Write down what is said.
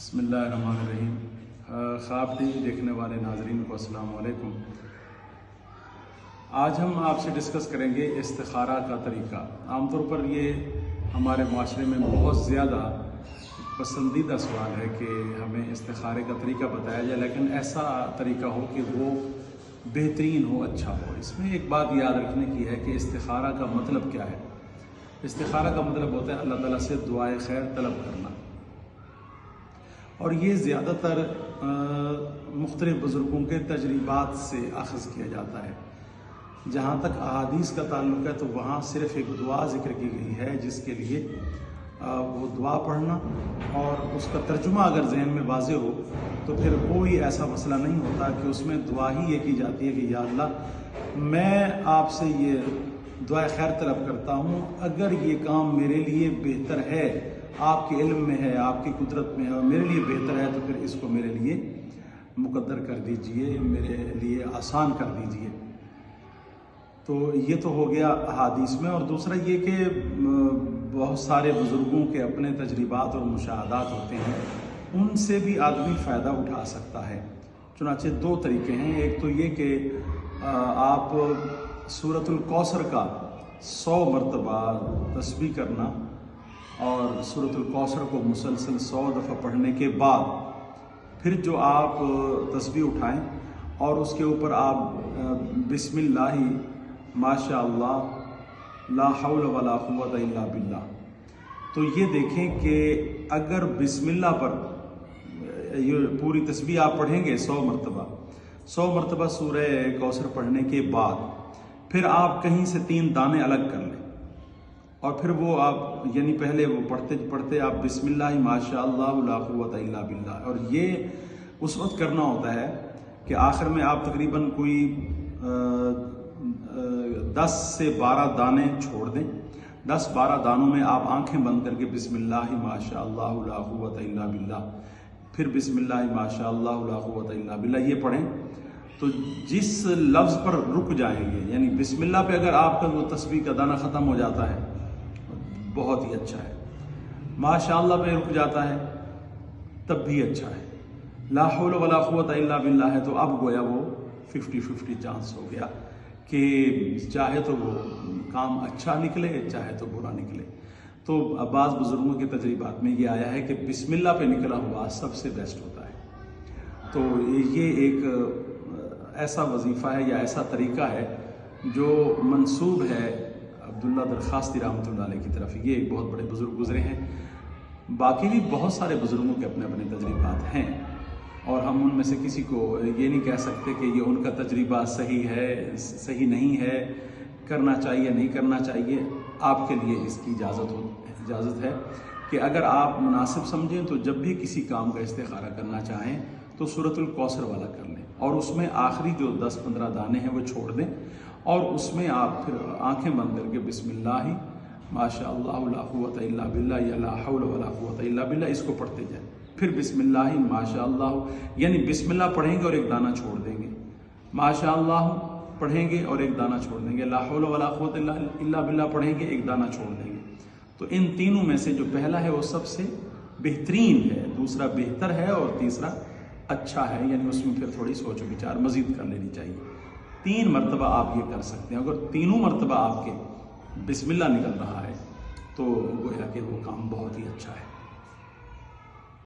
بسم اللہ الرحمن الرحیم۔ خواب ٹی وی دیکھنے والے ناظرین کو السلام علیکم۔ آج ہم آپ سے ڈسکس کریں گے استخارہ کا طریقہ۔ عام طور پر یہ ہمارے معاشرے میں بہت زیادہ پسندیدہ سوال ہے کہ ہمیں استخارے کا طریقہ بتایا جائے، لیکن ایسا طریقہ ہو کہ وہ بہترین ہو، اچھا ہو۔ اس میں ایک بات یاد رکھنے کی ہے کہ استخارہ کا مطلب کیا ہے۔ استخارہ کا مطلب ہوتا ہے اللہ تعالیٰ سے دعائے خیر طلب کرنا، اور یہ زیادہ تر مختلف بزرگوں کے تجربات سے اخذ کیا جاتا ہے۔ جہاں تک احادیث کا تعلق ہے تو وہاں صرف ایک دعا ذکر کی گئی ہے، جس کے لیے وہ دعا پڑھنا اور اس کا ترجمہ اگر ذہن میں واضح ہو تو پھر کوئی ایسا مسئلہ نہیں ہوتا کہ اس میں دعا ہی یہ کی جاتی ہے کہ یا اللہ میں آپ سے یہ دعائے خیر طلب کرتا ہوں، اگر یہ کام میرے لیے بہتر ہے، آپ کے علم میں ہے، آپ کی قدرت میں ہے اور میرے لیے بہتر ہے، تو پھر اس کو میرے لیے مقدر کر دیجئے، میرے لیے آسان کر دیجئے۔ تو یہ تو ہو گیا احادیث میں۔ اور دوسرا یہ کہ بہت سارے بزرگوں کے اپنے تجربات اور مشاہدات ہوتے ہیں، ان سے بھی آدمی فائدہ اٹھا سکتا ہے۔ چنانچہ دو طریقے ہیں۔ ایک تو یہ کہ آپ سورۃ الکوثر کا 100 مرتبہ تسبیح کرنا اور سورۃ الکوثر کو مسلسل 100 دفعہ پڑھنے کے بعد پھر جو آپ تسبیح اٹھائیں اور اس کے اوپر آپ بسم اللہ ماشاء اللہ لا حول ولا قوت الا باللہ، تو یہ دیکھیں کہ اگر بسم اللہ پر یہ پوری تسبیح آپ پڑھیں گے 100 مرتبہ سورہ کوثر پڑھنے کے بعد پھر آپ کہیں سے 3 دانے الگ کر لیں، اور پھر وہ آپ یعنی پہلے وہ پڑھتے پڑھتے آپ بسم اللہ ماشاء اللہ لا قوت الا باللہ، اور یہ اس وقت کرنا ہوتا ہے کہ آخر میں آپ تقریباً کوئی 10 سے 12 دانے چھوڑ دیں۔ 10-12 دانوں میں آپ آنکھیں بند کر کے بسم اللہ ماشاء اللہ لا قوت الا باللہ، پھر بسم اللہ ماشاء اللہ لا قوت الا باللہ یہ پڑھیں۔ تو جس لفظ پر رک جائیں گے، یعنی بسم اللہ پہ اگر آپ کا وہ تسبیح کا دانہ ختم ہو جاتا ہے بہت ہی اچھا ہے، ماشاء اللہ پہ رک جاتا ہے تب بھی اچھا ہے، لا حول ولا قوت الا باللہ ہے تو اب گویا وہ 50-50 چانس ہو گیا کہ چاہے تو وہ کام اچھا نکلے چاہے تو برا نکلے۔ تو بعض بزرگوں کے تجربات میں یہ آیا ہے کہ بسم اللہ پہ نکلا ہوا سب سے بیسٹ ہوتا ہے۔ تو یہ ایک ایسا وظیفہ ہے یا ایسا طریقہ ہے جو منسوب ہے عبداللہ درخواستی رحمۃ اللہ علیہ کی طرف۔ یہ ایک بہت بڑے بزرگ گزرے ہیں، باقی بھی بہت سارے بزرگوں کے اپنے اپنے تجربات ہیں، اور ہم ان میں سے کسی کو یہ نہیں کہہ سکتے کہ یہ ان کا تجربہ صحیح ہے صحیح نہیں ہے، کرنا چاہیے نہیں کرنا چاہیے۔ آپ کے لیے اس کی اجازت ہے کہ اگر آپ مناسب سمجھیں تو جب بھی کسی کام کا استخارہ کرنا چاہیں تو سورۃ الکوثر والا کر لیں، اور اس میں آخری جو 10-15 دانے ہیں وہ چھوڑ دیں، اور اس میں آپ پھر آنکھیں بند کر کے بسم اللہ ماشاء اللہ لا قوت الا باللہ یا لا حول ولا قوت الا باللہ اس کو پڑھتے جائیں، پھر بسم اللہ ماشاء اللہ یعنی بسم اللہ پڑھیں گے اور ایک دانہ چھوڑ دیں گے، ماشاء اللہ پڑھیں گے اور ایک دانہ چھوڑ دیں گے، لا حول ولا قوت الا باللہ پڑھیں گے، ایک دانہ چھوڑ دیں گے۔ تو ان تینوں میں سے جو پہلا ہے وہ سب سے بہترین ہے، دوسرا بہتر ہے اور تیسرا اچھا ہے، یعنی اس میں پھر تھوڑی سوچ و بچار مزید کر لینی چاہیے۔ 3 مرتبہ آپ یہ کر سکتے ہیں۔ اگر تینوں مرتبہ آپ کے بسم اللہ نکل رہا ہے تو گویا کہ وہ کام بہت ہی اچھا ہے۔